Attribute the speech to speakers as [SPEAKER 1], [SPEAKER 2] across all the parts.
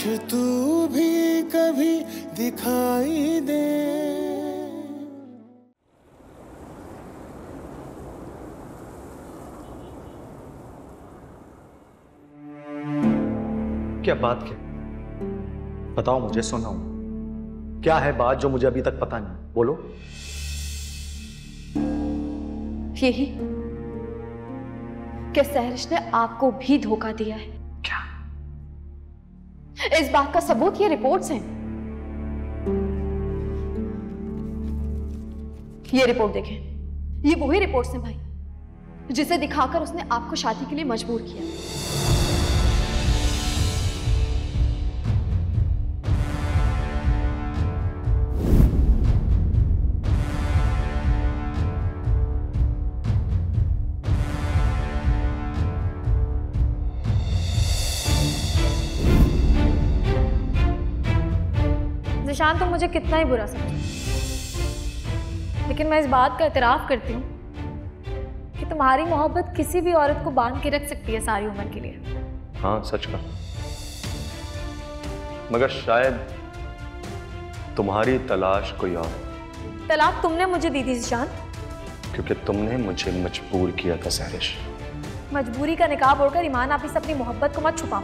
[SPEAKER 1] तू भी कभी दिखाई दे।
[SPEAKER 2] क्या बात क्या? बताओ मुझे, सुनाओ। क्या है बात जो मुझे अभी तक पता नहीं? बोलो।
[SPEAKER 3] यही कि सहरिश ने आपको भी धोखा दिया है।
[SPEAKER 2] क्या?
[SPEAKER 3] इस बात का सबूत ये रिपोर्ट्स हैं। ये रिपोर्ट देखें, ये वही रिपोर्ट्स हैं भाई जिसे दिखाकर उसने आपको शादी के लिए मजबूर किया।
[SPEAKER 4] निशान तो मुझे कितना ही बुरा समझे, लेकिन मैं इस बात का इतराफ करती हूँ कि तुम्हारी मोहब्बत किसी भी औरत को बांध के रख सकती है सारी उम्र के लिए।
[SPEAKER 2] हाँ, सच का। मगर शायद तुम्हारी तलाश कोई और।
[SPEAKER 4] तलाक तुमने मुझे दी थी निशान,
[SPEAKER 2] क्योंकि तुमने मुझे मजबूर किया था सहरिश।
[SPEAKER 4] मजबूरी का निकाब ओढ़कर ईमान आप इस अपनी मोहब्बत को मत छुपाओ।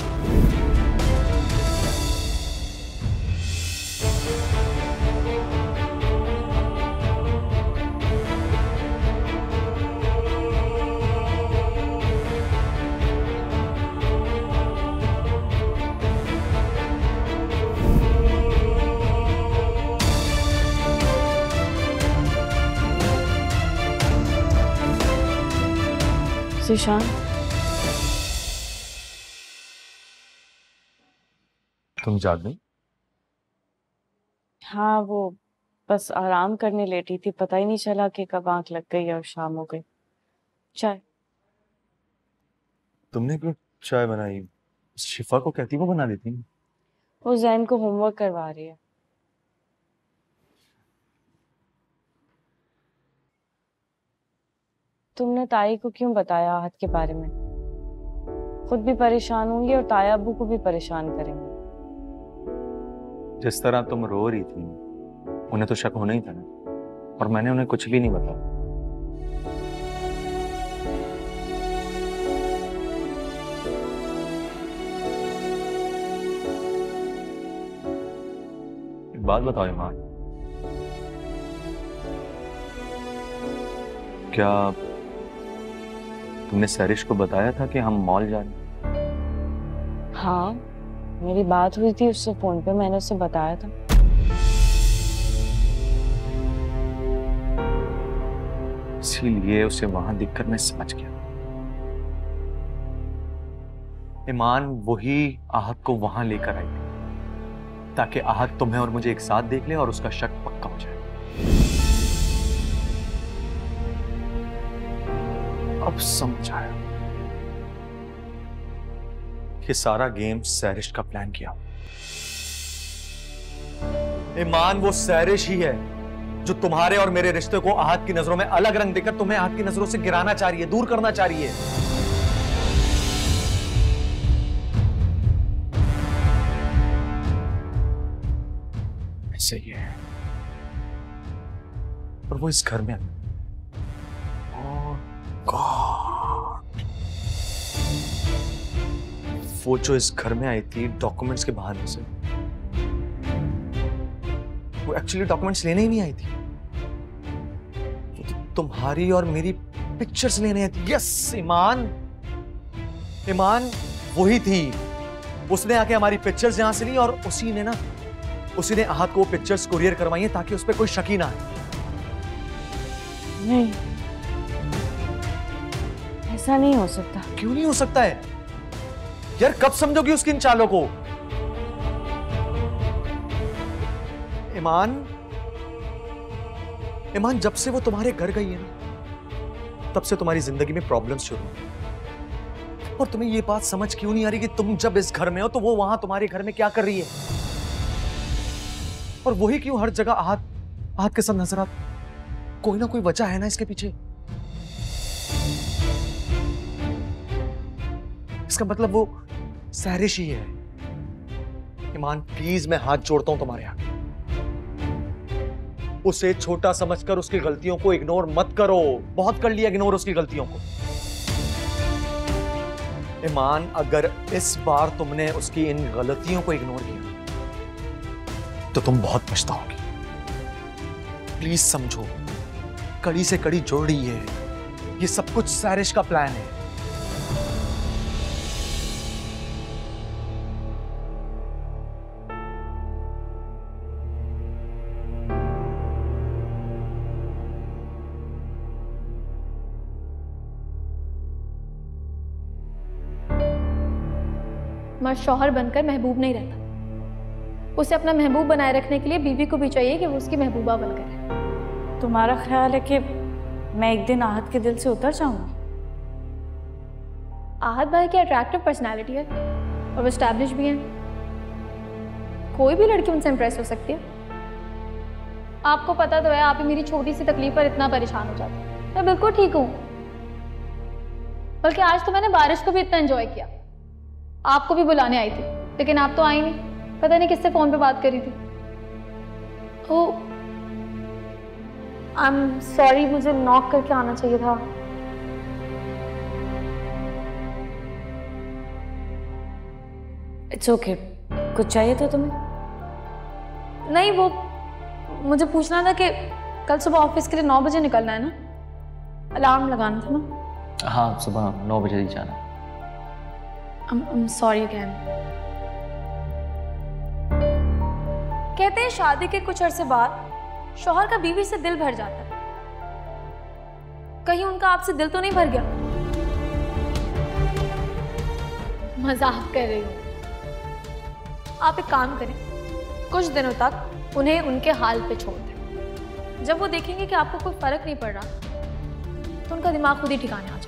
[SPEAKER 5] ज़ीशान,
[SPEAKER 2] तुम जाग गई?
[SPEAKER 5] हाँ, वो बस आराम करने लेटी थी, पता ही नहीं चला कि कब आंख लग गई और शाम हो गई। चाय?
[SPEAKER 2] तुमने क्यों चाय बनाई? शिफा को कहती वो बना देती।
[SPEAKER 5] वो जैन को होमवर्क करवा रही है। तुमने ताई को क्यों बताया आहत के बारे में? खुद भी परेशान होंगी और ताया अब्बू को भी परेशान करेंगे।
[SPEAKER 2] जिस तरह तुम रो रही थी, उन्हें तो शक होना ही था ना, और मैंने उन्हें कुछ भी नहीं बताया। एक बात बताओ ईमान, क्या तुमने सहरिश को बताया था कि हम मॉल जा रहे हैं?
[SPEAKER 5] हाँ, मेरी बात हुई थी उससे फोन पे, मैंने उसे बताया था।
[SPEAKER 2] इसीलिए उसे वहां देखकर मैं समझ गया। ईमान वही आहत को वहां लेकर आई थी ताकि आहत तुम्हें और मुझे एक साथ देख ले और उसका शक पक्का हो जाए। अब समझ आया, ये सारा गेम सहरिश का प्लान किया। ईमान वो सहरिश ही है जो तुम्हारे और मेरे रिश्ते को आहत की नजरों में अलग रंग देकर तुम्हें आहत की नजरों से गिराना चाह रही है, दूर करना चाह रही है। ऐसे ही है। और वो इस घर में गॉड, वो जो इस घर में आई थी डॉक्यूमेंट्स के बहाने से, वो एक्चुअली डॉक्यूमेंट्स लेने ही नहीं आई थी। वो तो तुम्हारी और मेरी पिक्चर्स लेने आई थी। यस ईमान, ईमान वही थी। उसने आके हमारी पिक्चर्स यहां से ली और उसी ने आहत को वो पिक्चर्स कुरियर करवाई है ताकि उस पर कोई शक ही ना आए।
[SPEAKER 5] नहीं, ऐसा नहीं हो सकता।
[SPEAKER 2] क्यों नहीं हो सकता है यार? कब समझोगी उसकी इन चालों को? ईमान, जब से वो तुम्हारे घर गई है ना, तब से तुम्हारी जिंदगी में प्रॉब्लम्स शुरू हुई। और तुम्हें ये बात समझ क्यों नहीं आ रही कि तुम जब इस घर में हो तो वो वहां तुम्हारे घर में क्या कर रही है? और वही क्यों हर जगह आहत के साथ नजर आती? कोई ना कोई वजह है ना इसके पीछे। इसका मतलब वो सहरिश ही है। ईमान प्लीज मैं हाथ जोड़ता हूं तुम्हारे आगे, उसे छोटा समझकर उसकी गलतियों को इग्नोर मत करो। बहुत कर लिया इग्नोर उसकी गलतियों को। ईमान अगर इस बार तुमने उसकी इन गलतियों को इग्नोर किया तो तुम बहुत पछताओगी। प्लीज समझो, कड़ी से कड़ी जोड़ रही है, ये सब कुछ सैरिश का प्लान है।
[SPEAKER 4] मर्द शौहर बनकर महबूब नहीं रहता, उसे अपना महबूब बनाए रखने के लिए बीवी को भी चाहिए कि वो उसकी महबूबा बनकर रहे।
[SPEAKER 5] तुम्हारा ख्याल है कि मैं एक दिन आहत के दिल से उतर जाऊंगी?
[SPEAKER 4] आहत भाई की अट्रैक्टिव पर्सनालिटी है और वो एस्टैब्लिश भी हैं, कोई भी लड़की उनसे इंप्रेस हो सकती है। आपको पता तो है, आप ही मेरी छोटी सी तकलीफ पर इतना परेशान हो जाते हैं। मैं बिल्कुल ठीक हूँ, बल्कि आज तो मैंने बारिश को भी इतना एंजॉय किया। आपको भी बुलाने आई थी लेकिन आप तो आई नहीं, पता नहीं किससे फोन पे बात करी थी। ओह आई एम सॉरी, मुझे नॉक करके आना चाहिए था।
[SPEAKER 5] It's okay. कुछ चाहिए था तुम्हें?
[SPEAKER 4] नहीं, वो मुझे पूछना था कि कल सुबह ऑफिस के लिए 9 बजे निकलना है ना, अलार्म लगाना था ना।
[SPEAKER 6] हाँ, सुबह 9 बजे ही जाना।
[SPEAKER 4] I'm sorry again. कहते हैं शादी के कुछ अरसे बाद शौहर का बीवी से दिल भर जाता है। कहीं उनका आपसे दिल तो नहीं भर गया? मजाक कर रही हूं। आप एक काम करें, कुछ दिनों तक उन्हें उनके हाल पे छोड़ दें। जब वो देखेंगे कि आपको कोई फर्क नहीं पड़ रहा तो उनका दिमाग खुद ही ठिकाने आ जाएगा।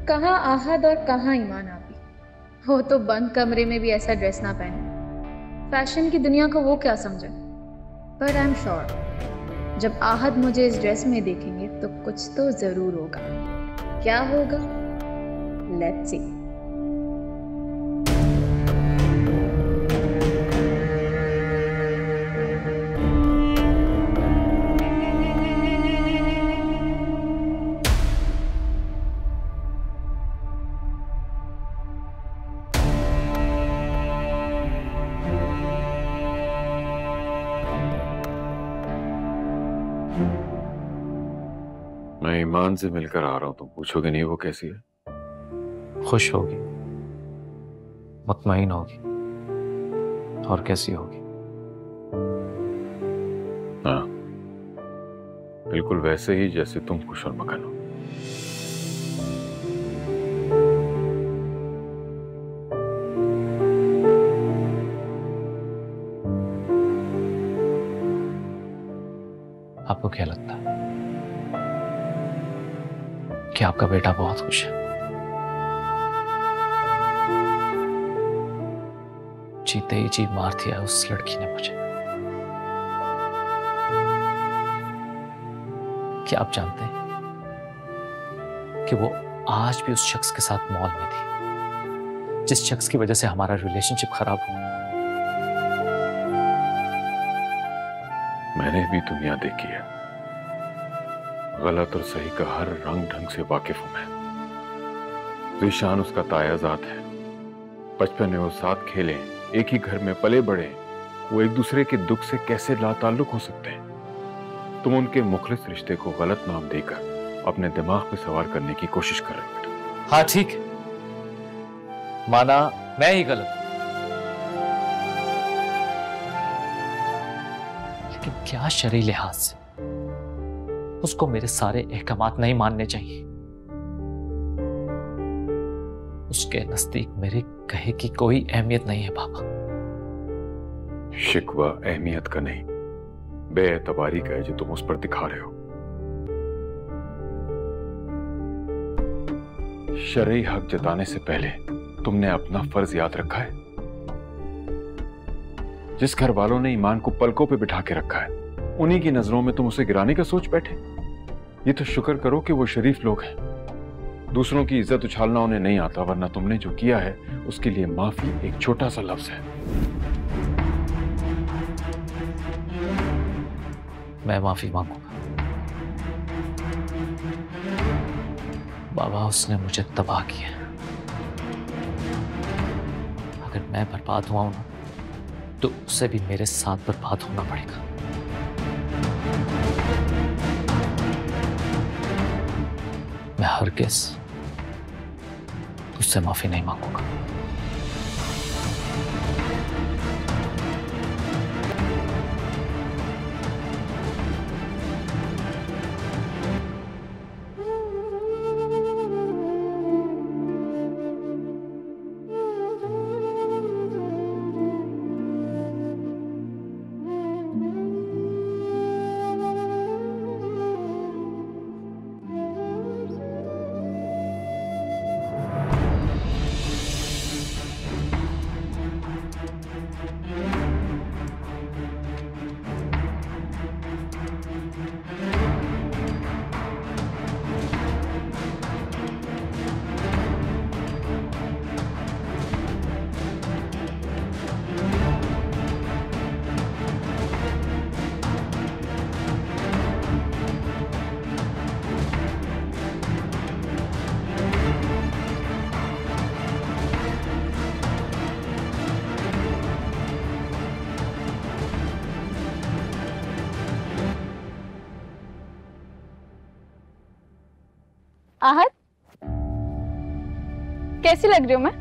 [SPEAKER 4] कहाँ आहद और कहाँ ईमान आपी। वो तो बंद कमरे में भी ऐसा ड्रेस ना पहने। फैशन की दुनिया को वो क्या समझे। पर आई एम श्योर जब आहद मुझे इस ड्रेस में देखेंगे तो कुछ तो जरूर होगा। क्या होगा? Let's see.
[SPEAKER 7] मैं ईमान से मिलकर आ रहा हूं, तुम पूछोगे नहीं वो कैसी है?
[SPEAKER 6] खुश होगी, मुतमईन होगी, और कैसी होगी?
[SPEAKER 7] हाँ, बिल्कुल वैसे ही जैसे तुम खुश और मगन हो।
[SPEAKER 6] आपको क्या लगता है कि आपका बेटा बहुत खुश है? जीते ही जी मार दिया उस लड़की ने मुझे। क्या आप जानते हैं कि वो आज भी उस शख्स के साथ मॉल में थी जिस शख्स की वजह से हमारा रिलेशनशिप खराब हुआ?
[SPEAKER 7] मैंने भी दुनिया देखी है, गलत और सही का हर रंग ढंग से वाकिफ हूं मैं। ज़ीशान उसका तायाजात है, बचपन में वो साथ खेले, एक ही घर में पले बड़े, वो एक दूसरे के दुख से कैसे लाताल्लुक हो सकते हैं? तुम उनके मुखलिस रिश्ते को गलत नाम देकर अपने दिमाग पे सवार करने की कोशिश कर रहे हो।
[SPEAKER 6] हाँ ठीक है, माना मैं ही गलत, लेकिन क्या शरई लिहाज से उसको मेरे सारे अहकामात नहीं मानने चाहिए? उसके नजदीक मेरे कहे की कोई अहमियत नहीं है पापा।
[SPEAKER 7] शिकवा अहमियत का नहीं, बेएतबारी का है जो तुम उस पर दिखा रहे हो। शरई हक जताने से पहले तुमने अपना फर्ज याद रखा है? जिस घर वालों ने ईमान को पलकों पे बिठा के रखा है, उन्हीं की नजरों में तुम उसे गिराने का सोच बैठे। ये तो शुक्र करो कि वो शरीफ लोग हैं। दूसरों की इज्जत उछालना उन्हें नहीं आता, वरना तुमने जो किया है उसके लिए माफी एक छोटा सा लफ्ज है।
[SPEAKER 6] मैं माफी मांगूंगा बाबा, उसने मुझे तबाह किया। अगर मैं बर्बाद हुआ हूं ना, तो उसे भी मेरे साथ बर्बाद होना पड़ेगा। मैं हरगिज़ उससे माफी नहीं मांगूंगा।
[SPEAKER 4] आहत, कैसी लग रही हूं मैं?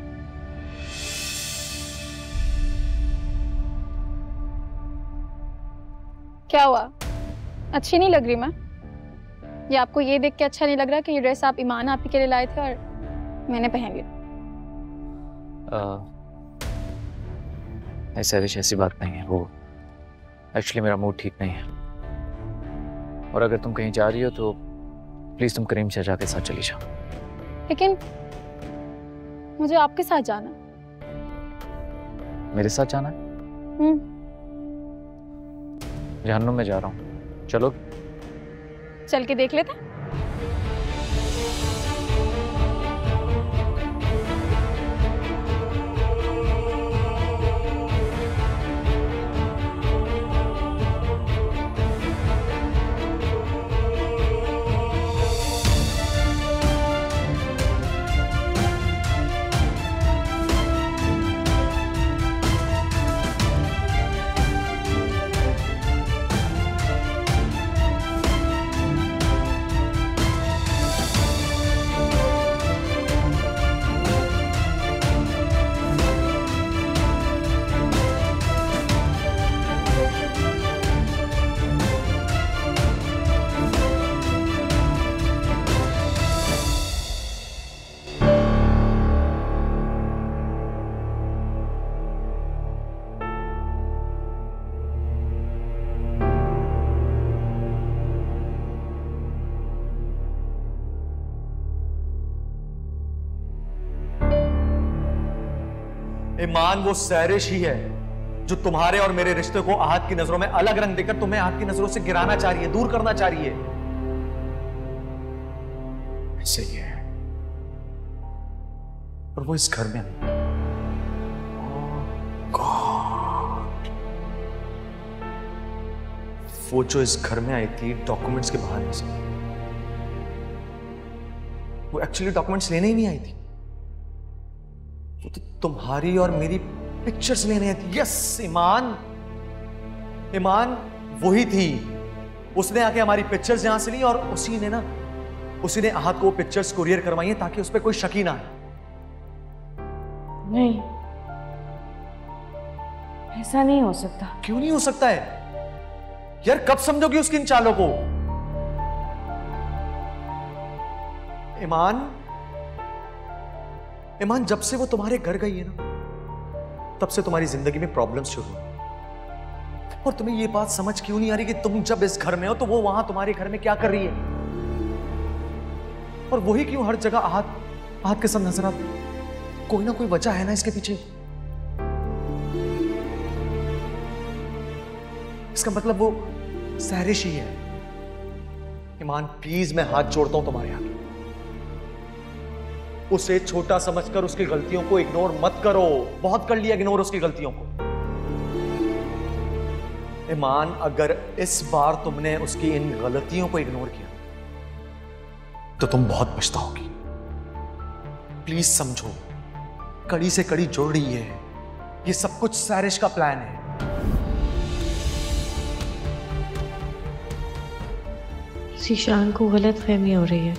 [SPEAKER 4] क्या हुआ, अच्छी नहीं लग रही मैं? या आपको ये देख के अच्छा नहीं लग रहा कि ये ड्रेस आप ईमान आप ही के लिए लाए थे और मैंने पहन लिया?
[SPEAKER 6] ऐसा कुछ ऐसी बात नहीं है, वो एक्चुअली मेरा मूड ठीक नहीं है। और अगर तुम कहीं जा रही हो तो प्लीज तुम करीम चाचा के साथ चली जाओ।
[SPEAKER 4] लेकिन मुझे आपके साथ जाना।
[SPEAKER 6] मेरे साथ जाना है? जहन्नुम में जा रहा हूँ, चलो।
[SPEAKER 4] चल के देख लेते हैं।
[SPEAKER 2] ईमान वो सैरिश ही है जो तुम्हारे और मेरे रिश्ते को आहत की नजरों में अलग रंग देकर तुम्हें आहत की नजरों से गिराना चाह रही है, दूर करना चाह रही है। ऐसे ही है, और वो इस घर में नहीं। गॉड, वो जो इस घर में आई थी डॉक्यूमेंट्स के बहाने से, वो एक्चुअली डॉक्यूमेंट्स लेने ही नहीं आई थी। वो तो तुम्हारी और मेरी पिक्चर्स लेने आई थी। यस, ईमान, ईमान वही थी। उसने आके हमारी पिक्चर्स यहां से ली और उसी ने आहत को पिक्चर्स कुरियर करवाई है ताकि उस पर कोई शक ही ना आए।
[SPEAKER 5] नहीं, ऐसा नहीं हो सकता।
[SPEAKER 2] क्यों नहीं हो सकता है यार? कब समझोगी उसकी इन चालों को? ईमान, जब से वो तुम्हारे घर गई है ना, तब से तुम्हारी जिंदगी में प्रॉब्लम्स शुरू हुई। और तुम्हें ये बात समझ क्यों नहीं आ रही कि तुम जब इस घर में हो तो वो वहां तुम्हारे घर में क्या कर रही है? और वही क्यों हर जगह आहत के साथ नजर आती? कोई ना कोई वजह है ना इसके पीछे। इसका मतलब वो सहरिश ही है। ईमान प्लीज, मैं हाथ जोड़ता हूं तुम्हारे आगे, उसे छोटा समझकर उसकी गलतियों को इग्नोर मत करो। बहुत कर लिया इग्नोर उसकी गलतियों को। ईमान, अगर इस बार तुमने उसकी इन गलतियों को इग्नोर किया तो तुम बहुत पछताओगी। प्लीज समझो, कड़ी से कड़ी जुड़ रही है। ये सब कुछ सहरिश का प्लान है।
[SPEAKER 8] ज़ीशान को गलत फहमी हो रही है।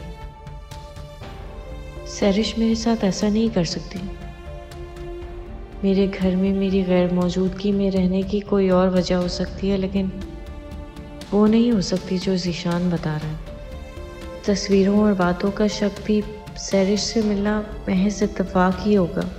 [SPEAKER 8] सहरिश मेरे साथ ऐसा नहीं कर सकती। मेरे घर में मेरी गैर मौजूदगी में रहने की कोई और वजह हो सकती है, लेकिन वो नहीं हो सकती जो ज़ीशान बता रहा है। तस्वीरों और बातों का शक भी सहरिश से मिलना महज इत्तेफाक ही होगा।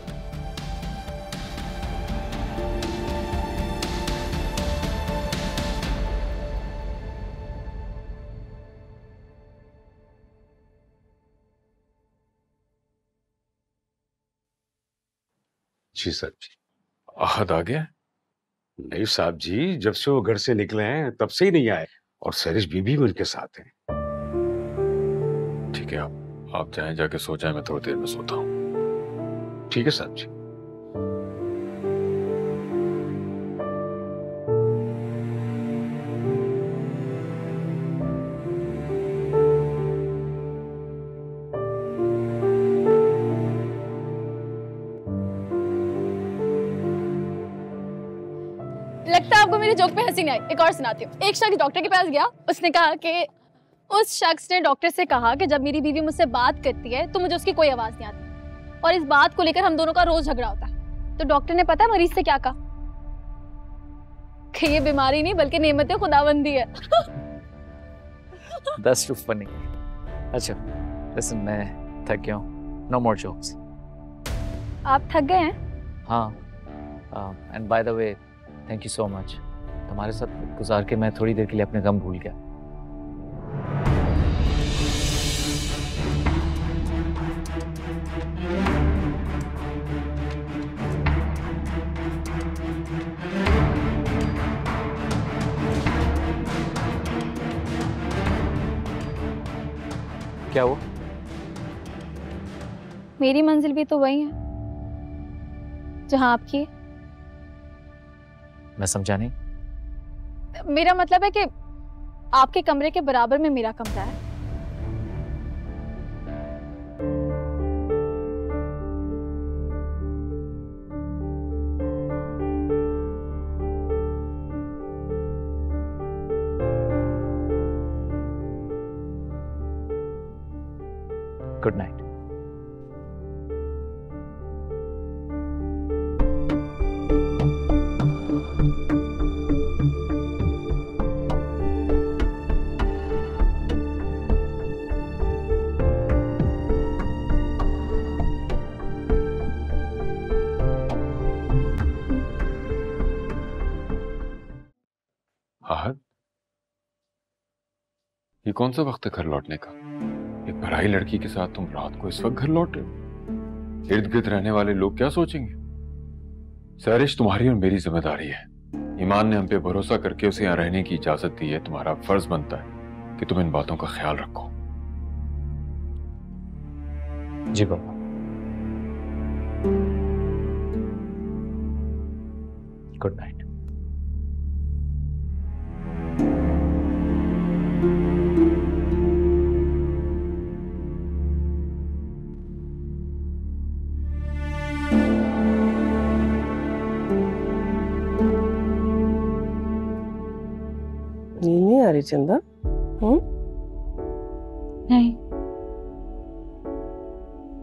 [SPEAKER 9] जी साहब जी।
[SPEAKER 7] आहद आ गया?
[SPEAKER 9] नहीं साहब जी, जब से वो घर से निकले हैं तब से ही नहीं आए, और सहरिश बीबी भी उनके साथ हैं।
[SPEAKER 7] ठीक है, आप जाएं, जाके सो जाएं, मैं थोड़ी देर में सोता हूँ।
[SPEAKER 9] ठीक है साहब जी।
[SPEAKER 4] लगता है आपको मेरे जोक पे हंसी नहीं आई। एक और सुनाती हूँ। एक शख्स डॉक्टर के पास गया। उसने कहा कि उस शख्स ने डॉक्टर से कहा कि जब मेरी बीवी मुझसे बात करती है तो मुझे उसकी कोई आवाज नहीं आती, और इस बात को लेकर हम दोनों का रोज झगड़ा होता है। तो डॉक्टर ने पता है मरीज से क्या कहा? कि ये बीमारी नहीं बल्कि नेमत खुदाबंदी है।
[SPEAKER 6] That's too funny. अच्छा, listen, मैं थक गया हूँ। No more jokes.
[SPEAKER 4] आप थक गए हैं?
[SPEAKER 6] हाँ, and by the way, thank you so much. तुम्हारे साथ गुजार के मैं थोड़ी देर के लिए अपने गम भूल गया। क्या वो?
[SPEAKER 4] मेरी मंजिल भी तो वही है जहां आपकी है।
[SPEAKER 6] मैं समझा नहीं।
[SPEAKER 4] मेरा मतलब है कि आपके कमरे के बराबर में मेरा कमरा है।
[SPEAKER 6] Good night.
[SPEAKER 7] आहद, ये कौन सा वक्त है घर लौटने का? एक पराई लड़की के साथ तुम रात को इस वक्त घर लौटे हो? इर्द गिर्द रहने वाले लोग क्या सोचेंगे? सहरिश तुम्हारी और मेरी जिम्मेदारी है। ईमान ने हम पे भरोसा करके उसे यहाँ रहने की इजाजत दी है। तुम्हारा फर्ज बनता है कि तुम इन बातों का ख्याल रखो।
[SPEAKER 6] जी पापा। Good night.
[SPEAKER 10] नींद नहीं आ रही चंदा?
[SPEAKER 8] नहीं,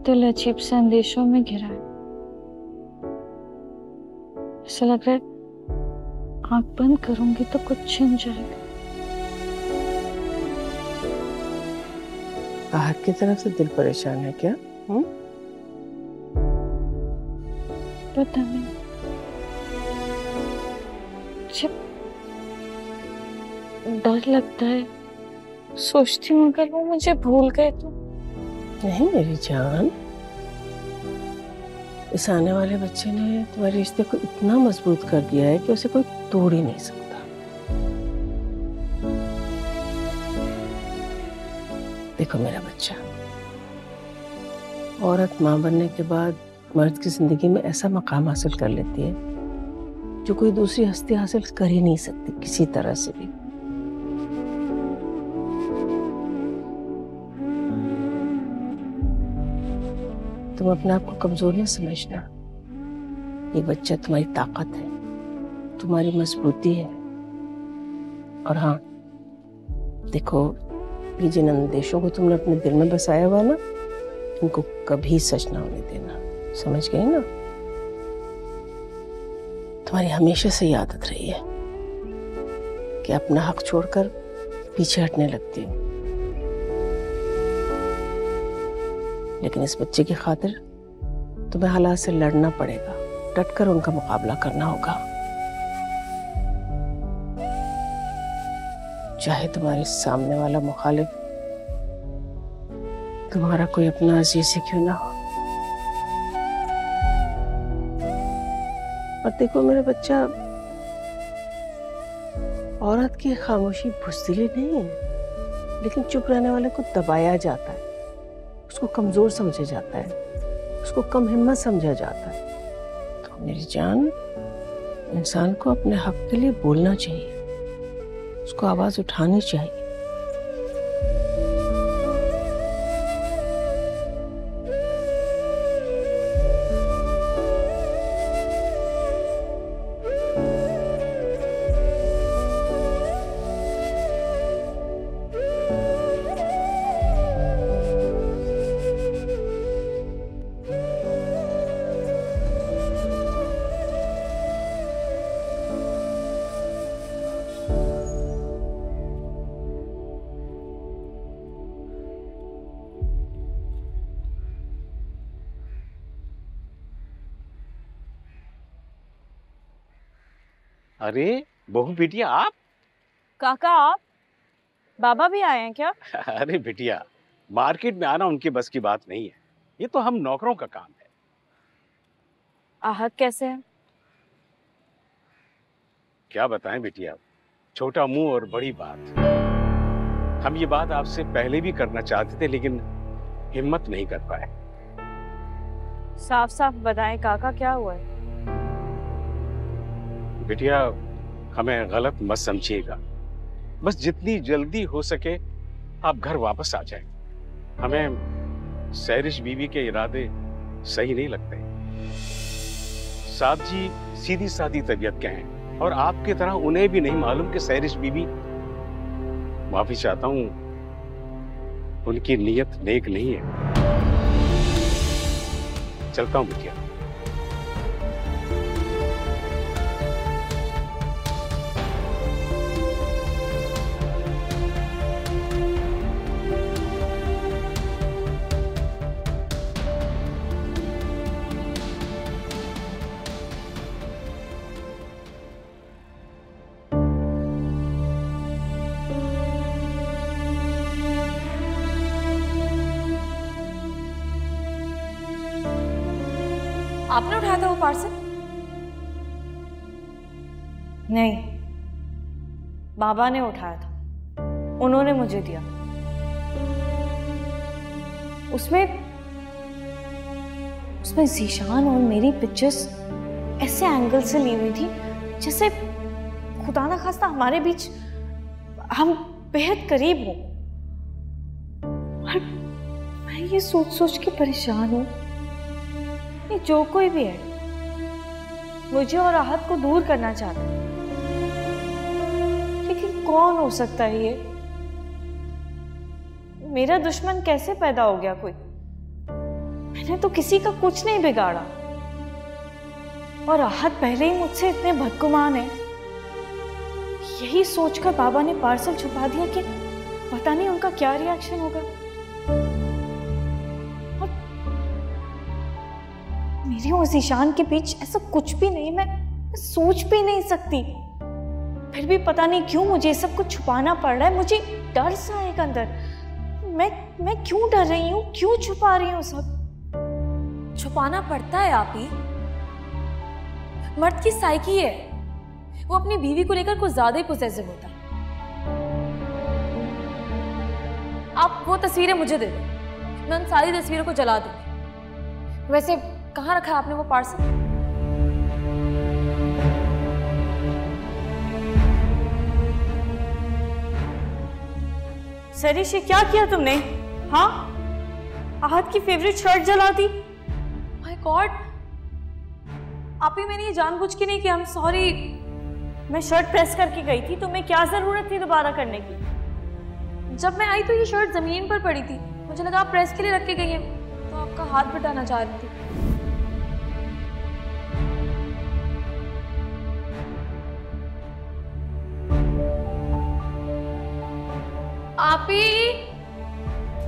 [SPEAKER 8] दिल अजीब से अंदेशों में घिरा है। ऐसा लग रहा है आंख बंद करूंगी तो कुछ छिन जाएगा।
[SPEAKER 10] आहत की तरफ से दिल परेशान है क्या?
[SPEAKER 5] पता नहीं। जब डर लगता है, सोचती हूँ अगर वो मुझे भूल गए तो।
[SPEAKER 10] नहीं मेरी जान, इस आने वाले बच्चे ने तुम्हारे रिश्ते को इतना मजबूत कर दिया है कि उसे कोई तोड़ ही नहीं सकता। देखो मेरा बच्चा, औरत माँ बनने के बाद मर्द की जिंदगी में ऐसा मकाम हासिल कर लेती है जो कोई दूसरी हस्ती हासिल कर ही नहीं सकती किसी तरह से भी। तुम अपने आप को कमजोर न समझना। ये बच्चा तुम्हारी ताकत है, तुम्हारी मजबूती है। और हाँ देखो, ये जिन अंदेशों को तुमने अपने दिल में बसाया हुआ ना, इनको कभी सच ना होने देना, समझ गई ना? तुम्हारी हमेशा से ये आदत रही है कि अपना हक छोड़कर पीछे हटने लगती हो, लेकिन इस बच्चे की खातिर तुम्हें हालात से लड़ना पड़ेगा, डटकर उनका मुकाबला करना होगा। चाहे तुम्हारे सामने वाला मुखालिफ तुम्हारा कोई अपना अजीज ही क्यों ना हो। और देखो मेरा बच्चा, औरत की खामोशी बुज़दिली नहीं है, लेकिन चुप रहने वाले को दबाया जाता है, उसको कमजोर समझा जाता है, उसको कम हिम्मत समझा जाता है। तो मेरी जान, इंसान को अपने हक के लिए बोलना चाहिए, उसको आवाज उठानी चाहिए।
[SPEAKER 9] अरे बहू बिटिया आप?
[SPEAKER 5] काका आप? बाबा भी आए हैं क्या?
[SPEAKER 9] अरे बिटिया, मार्केट में आना उनके बस की बात नहीं है, ये तो हम नौकरों का काम है।
[SPEAKER 5] आहत कैसे है?
[SPEAKER 9] क्या बताएं बिटिया, छोटा मुंह और बड़ी बात। हम ये बात आपसे पहले भी करना चाहते थे, लेकिन हिम्मत नहीं कर पाए।
[SPEAKER 5] साफ साफ बताएं काका, क्या हुआ है?
[SPEAKER 9] बिटिया, हमें गलत मत समझिएगा, बस जितनी जल्दी हो सके आप घर वापस आ जाएं। हमें सैरिश बीवी के इरादे सही नहीं लगते। साहब जी सीधी सादी तबीयत के हैं और आपकी तरह उन्हें भी नहीं मालूम कि सैरिश बीवी, माफी चाहता हूं, उनकी नीयत नेक नहीं है। चलता हूं बिटिया।
[SPEAKER 5] आपने उठाया था वो पार्सल? नहीं, बाबा ने उठाया था, उन्होंने मुझे दिया। उसमें ज़ीशान और मेरी पिक्चर्स ऐसे एंगल से ली हुई थी जैसे खुदा ना खास्ता हमारे बीच हम बेहद करीब हों। और मैं ये सोच सोच के परेशान हूं, ये जो कोई भी है मुझे और आहत को दूर करना चाहता है, लेकिन कौन हो सकता है ये? मेरा दुश्मन कैसे पैदा हो गया कोई? मैंने तो किसी का कुछ नहीं बिगाड़ा, और आहत पहले ही मुझसे इतने बदगुमान है। यही सोचकर बाबा ने पार्सल छुपा दिया कि पता नहीं उनका क्या रिएक्शन होगा। और मेरे और ज़ीशान के बीच ऐसा कुछ भी नहीं, मैं सोच भी नहीं सकती। फिर भी पता नहीं क्यों मुझे ये सब कुछ छुपाना पड़ रहा है। मुझे डर सा है एक अंदर। मैं क्यों डर रही हूँ, क्यों छुपा रही हूँ सब?
[SPEAKER 11] छुपाना पड़ता है आप ही, मर्द की साइकी है, वो अपनी बीवी को लेकर कुछ ज्यादा ही पोसेसिव होता है। आप वो तस्वीरें मुझे दे दो, मैं उन सारी तस्वीरों को जला दूंगी। वैसे कहाँ रखा है आपने वो पार्सल?
[SPEAKER 5] सरिश, ये क्या किया तुमने? हाँ, आहत की फेवरेट शर्ट जला दी।
[SPEAKER 11] माय गॉड, आप ही, मैंने ये जानबूझ के नहीं किया। I am sorry.
[SPEAKER 5] मैं शर्ट प्रेस करके गई थी, तुम्हें क्या जरूरत थी दोबारा करने की?
[SPEAKER 11] जब मैं आई तो ये शर्ट जमीन पर पड़ी थी, मुझे लगा आप प्रेस के लिए रख के गई हैं, तो आपका हाथ बटाना चाह रही थी।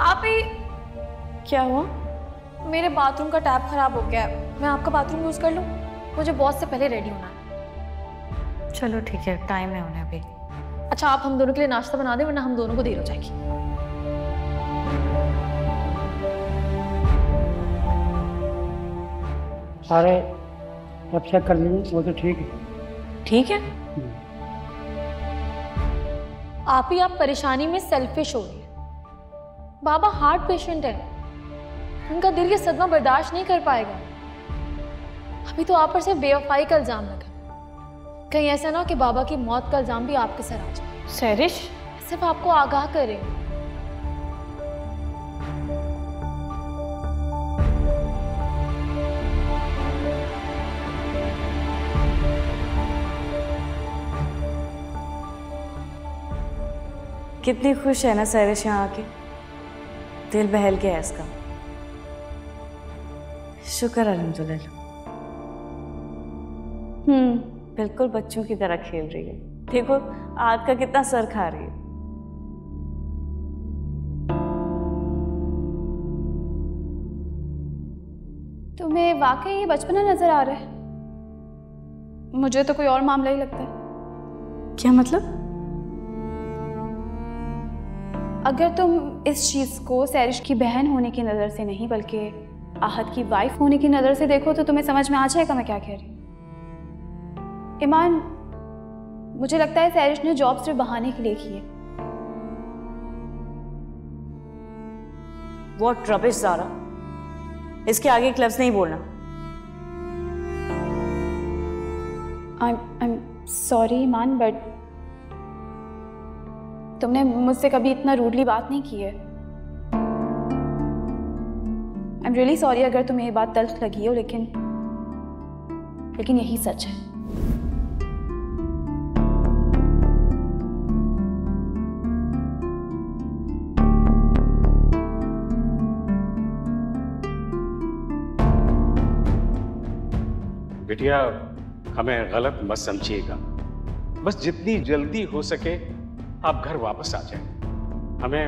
[SPEAKER 11] आप ही
[SPEAKER 5] क्या हुआ?
[SPEAKER 11] मेरे बाथरूम का टैप खराब हो गया है, मैं आपका बाथरूम यूज कर लूं? मुझे बॉस से पहले रेडी होना है।
[SPEAKER 5] चलो ठीक है, टाइम है उन्हें अभी।
[SPEAKER 11] अच्छा, आप हम दोनों के लिए नाश्ता बना दें, वरना हम दोनों को देर हो जाएगी।
[SPEAKER 12] सारे सब चेक कर लीजिए, वो तो ठीक है।
[SPEAKER 5] ठीक है।
[SPEAKER 11] आप ही, आप परेशानी में सेल्फिश हो रही है। बाबा हार्ट पेशेंट है, उनका दिल ये सदमा बर्दाश्त नहीं कर पाएगा। अभी तो आप पर सिर्फ बेवफाई का इल्जाम लगा, कहीं ऐसा ना हो कि बाबा की मौत का इल्जाम भी आपके सर आ जाए।
[SPEAKER 5] सरिश,
[SPEAKER 11] सिर्फ आपको आगाह करें।
[SPEAKER 5] कितनी खुश है ना सरिश यहाँ आके, दिल बहल गया है इसका। शुक्र अल्हम्दुलिल्लाह। बिल्कुल बच्चों की तरह खेल रही है। देखो आद का कितना सर खा रही है।
[SPEAKER 3] तुम्हें वाकई ये बचपना नजर आ रहा है? मुझे तो कोई और मामला ही लगता है।
[SPEAKER 5] क्या मतलब?
[SPEAKER 3] अगर तुम इस चीज को सैरिश की बहन होने की नजर से नहीं, बल्कि आहत की वाइफ होने की नजर से देखो, तो तुम्हें समझ में आ जाएगा मैं क्या कह रही हूँ। ईमान, मुझे लगता है सैरिश ने जॉब सिर्फ बहाने के लिए की है।
[SPEAKER 5] व्हाट रबिश ज़ारा, इसके आगे क्लब्स नहीं बोलना।
[SPEAKER 3] I'm sorry ईमान, बट तुमने मुझसे कभी इतना रूडली बात नहीं की है। I'm really sorry अगर तुम्हें ये बात तल्ख लगी हो, लेकिन यही सच है।
[SPEAKER 9] बिटिया, हमें गलत मत समझिएगा, बस जितनी जल्दी हो सके आप घर वापस आ जाएं। हमें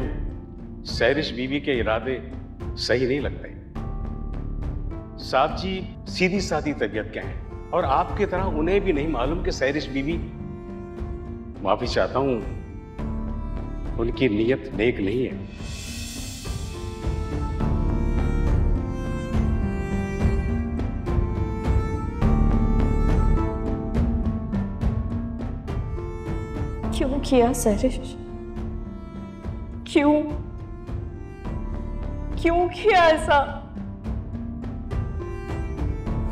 [SPEAKER 9] सैरिश बीवी के इरादे सही नहीं लगते। साहब जी सीधी सादी तबीयत के हैं और आपकी तरह उन्हें भी नहीं मालूम कि सैरिश बीवी, माफी चाहता हूं, उनकी नीयत नेक नहीं है।
[SPEAKER 5] क्यों किया सरिश? क्यों किया ऐसा?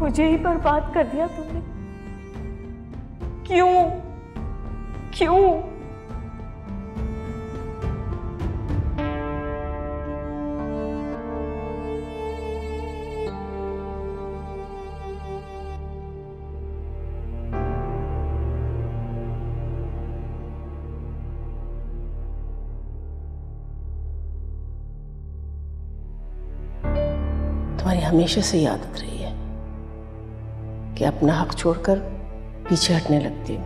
[SPEAKER 5] मुझे ही बर्बाद कर दिया तुमने। क्यों?
[SPEAKER 10] तुम्हारी हमेशा से ये आदत रही है कि अपना हक छोड़कर पीछे हटने लगती हूँ,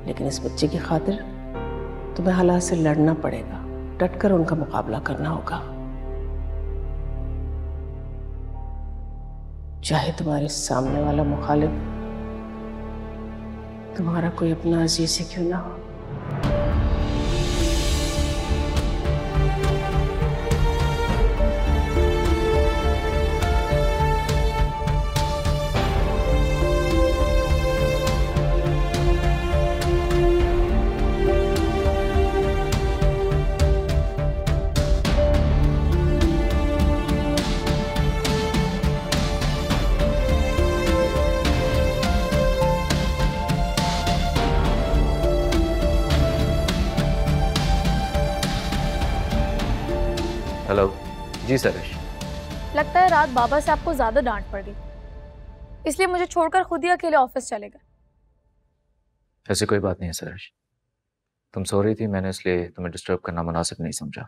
[SPEAKER 10] लेकिन इस बच्चे की खातिर तुम्हें हालात से लड़ना पड़ेगा, डटकर उनका मुकाबला करना होगा। चाहे तुम्हारे सामने वाला मुखालिफ तुम्हारा कोई अपना अजीज ही क्यों ना हो।
[SPEAKER 6] हेलो जी सरेश।
[SPEAKER 11] लगता है रात बाबा से आपको ज्यादा डांट पड़ गई, इसलिए मुझे छोड़कर खुद ही अकेले ऑफिस चले गए।
[SPEAKER 6] ऐसी कोई बात नहीं है सरेश, तुम सो रही थी, मैंने इसलिए तुम्हें डिस्टर्ब करना मुनासिब नहीं समझा।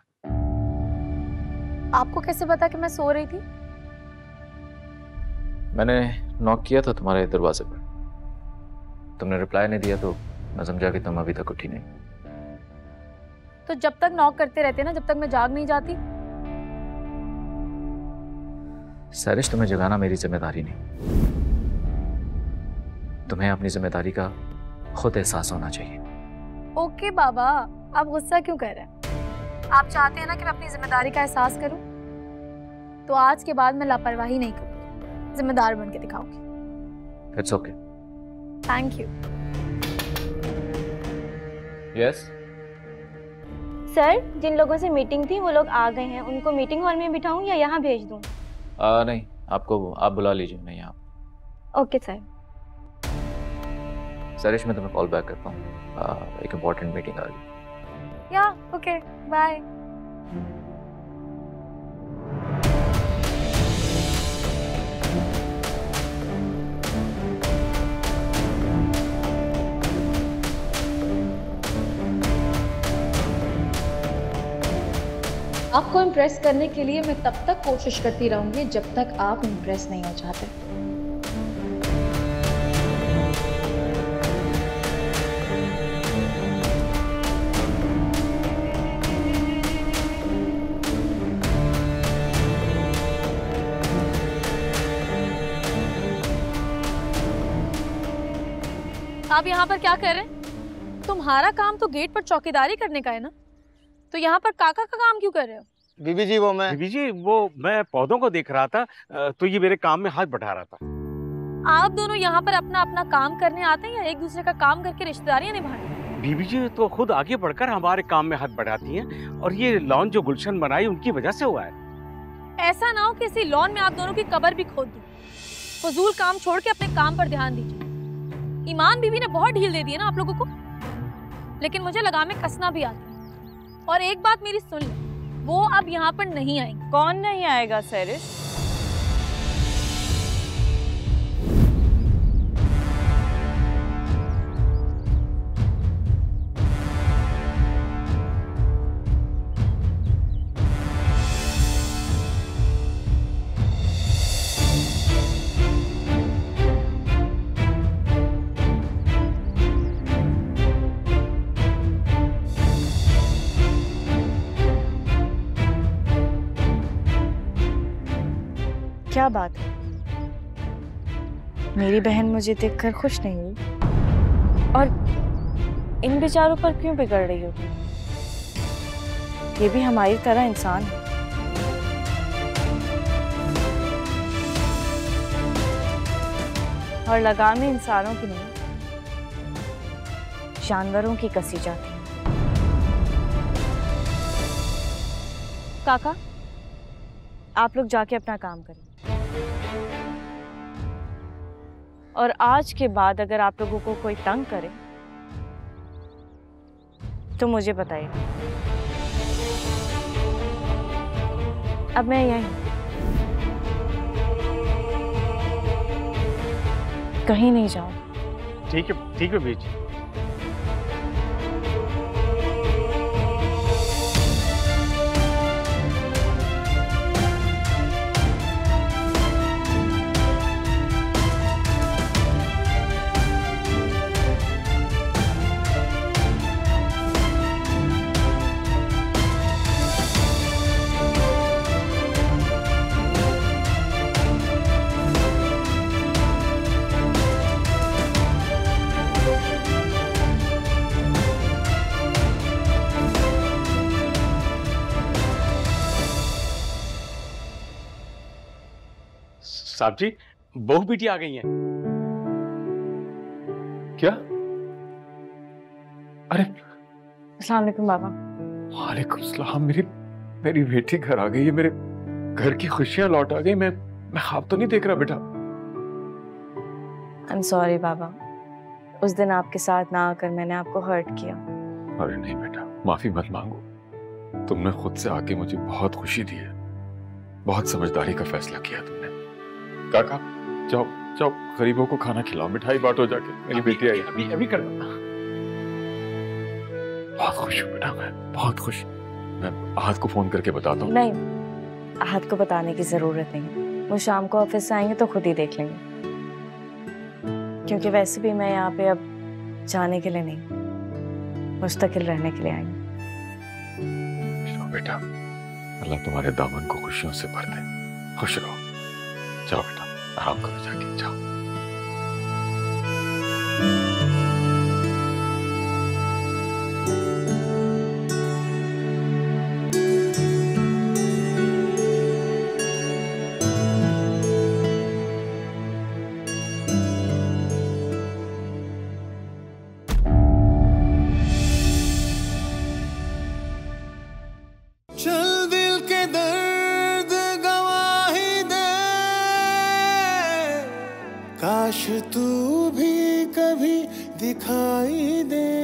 [SPEAKER 11] आपको कैसे पता कि मैं सो रही थी?
[SPEAKER 6] मैंने नॉक किया था तुम्हारे दरवाजे पर, तुमने रिप्लाई नहीं दिया तो मैं समझा कि तुम अभी तक उठी नहीं।
[SPEAKER 11] तो जब तक नॉक करते रहते ना, जब तक मैं जाग नहीं जाती।
[SPEAKER 6] सरिश, तुम्हें जगाना मेरी जिम्मेदारी नहीं, तुम्हें अपनी जिम्मेदारी का खुद एहसास होना चाहिए।
[SPEAKER 11] ओके बाबा, आप गुस्सा क्यों कर रहे हैं? आप चाहते हैं ना कि मैं अपनी जिम्मेदारी का एहसास करूं, तो आज के बाद मैं लापरवाही नहीं करूंगी, जिम्मेदार बन के दिखाऊंगी।
[SPEAKER 6] It's okay.
[SPEAKER 11] Thank you.
[SPEAKER 6] Yes
[SPEAKER 5] sir, जिन लोगों से मीटिंग थी वो लोग आ गए हैं, उनको मीटिंग हॉल में बिठाऊं या यहाँ भेज दूं?
[SPEAKER 6] नहीं, आप बुला लीजिए, नहीं आप।
[SPEAKER 5] Okay sir.
[SPEAKER 6] सरिश, मैं तुम्हें कॉल बैक करता हूँ, एक इम्पोर्टेंट मीटिंग आ गई।
[SPEAKER 11] या ओके, बाय।
[SPEAKER 4] आपको इम्प्रेस करने के लिए मैं तब तक कोशिश करती रहूंगी जब तक आप इम्प्रेस नहीं हो जाते।
[SPEAKER 11] आप यहाँ पर क्या कर रहे हैं? तुम्हारा काम तो गेट पर चौकीदारी करने का है ना, तो यहाँ पर काका का काम क्यों कर रहे हो?
[SPEAKER 9] बीबी जी वो मैं पौधों को देख रहा था, तो ये मेरे काम में हाथ बढ़ा रहा था।
[SPEAKER 11] आप दोनों यहाँ पर अपना अपना काम करने आते हैं या एक दूसरे का काम करके रिश्तेदारियां निभाने?
[SPEAKER 9] बीबी जी तो खुद आगे बढ़कर हमारे काम में हाथ बढ़ाती हैं, और ये लॉन जो गुलशन बनाई उनकी वजह से हुआ है।
[SPEAKER 11] ऐसा ना हो कि इसी लॉन में आप दोनों की कब्र भी खोद दूं। फजूल काम छोड़ के अपने काम पर ध्यान दीजिए। ईमान बीवी ने बहुत ढील दे दी है ना आप लोगों को, लेकिन मुझे लगाम में कसना भी आता है। और एक बात मेरी सुन ले, वो अब यहाँ पर नहीं आएंगे।
[SPEAKER 5] कौन नहीं आएगा सरिश? क्या बात है, मेरी बहन मुझे देखकर खुश नहीं हुई? और इन बेचारों पर क्यों बिगड़ रही हो? ये भी हमारी तरह इंसान है। और लगामें इंसानों की नहीं, जानवरों की कसी जाती है। काका, आप लोग जाके अपना काम करें, और आज के बाद अगर आप लोगों को कोई तंग करे तो मुझे बताइए। अब मैं यहीं, कहीं नहीं जाऊं।
[SPEAKER 9] ठीक है बीच। साहब जी, बहू बेटी आ गई हैं।
[SPEAKER 7] क्या? अरे
[SPEAKER 5] अस्सलाम वालेकुम बाबा।
[SPEAKER 7] वालेकुम सलाम। मेरी बेटी घर आ गई है। मेरे घर की खुशियां लौट आ गई। मैं ख्वाब तो नहीं देख रहा बेटा।
[SPEAKER 5] आई एम सॉरी बाबा, उस दिन आपके साथ ना आकर मैंने आपको हर्ट किया।
[SPEAKER 7] अरे नहीं बेटा, माफी मत मांगो। तुमने खुद से आके मुझे बहुत खुशी दी है। बहुत समझदारी का फैसला किया तुमने। काका जाओ जाओ, गरीबों को खाना खिलाओ, मिठाई बांटो जाके। मेरी बेटी आई।
[SPEAKER 9] अभी अभी कर दो।
[SPEAKER 7] बहुत खुश हूँ बेटा, मैं बहुत खुश। मैं आहत को फोन करके बताता हूँ।
[SPEAKER 5] नहीं, आहत को बताने की जरूरत नहीं, वो शाम को ऑफिस से आएंगे तो खुद ही देख लेंगे। क्योंकि वैसे भी मैं यहाँ पे अब जाने के लिए नहीं, मुस्तकिल रहने के लिए आई हूँ।
[SPEAKER 7] बेटा, अल्लाह तुम्हारे दामन को खुशियों से भर दे। खुश रहो। जाओ बेटा, आराम करो जाके, जाओ।
[SPEAKER 1] चल दिल के दर्द गवाही दे, काश तू भी कभी दिखाई दे।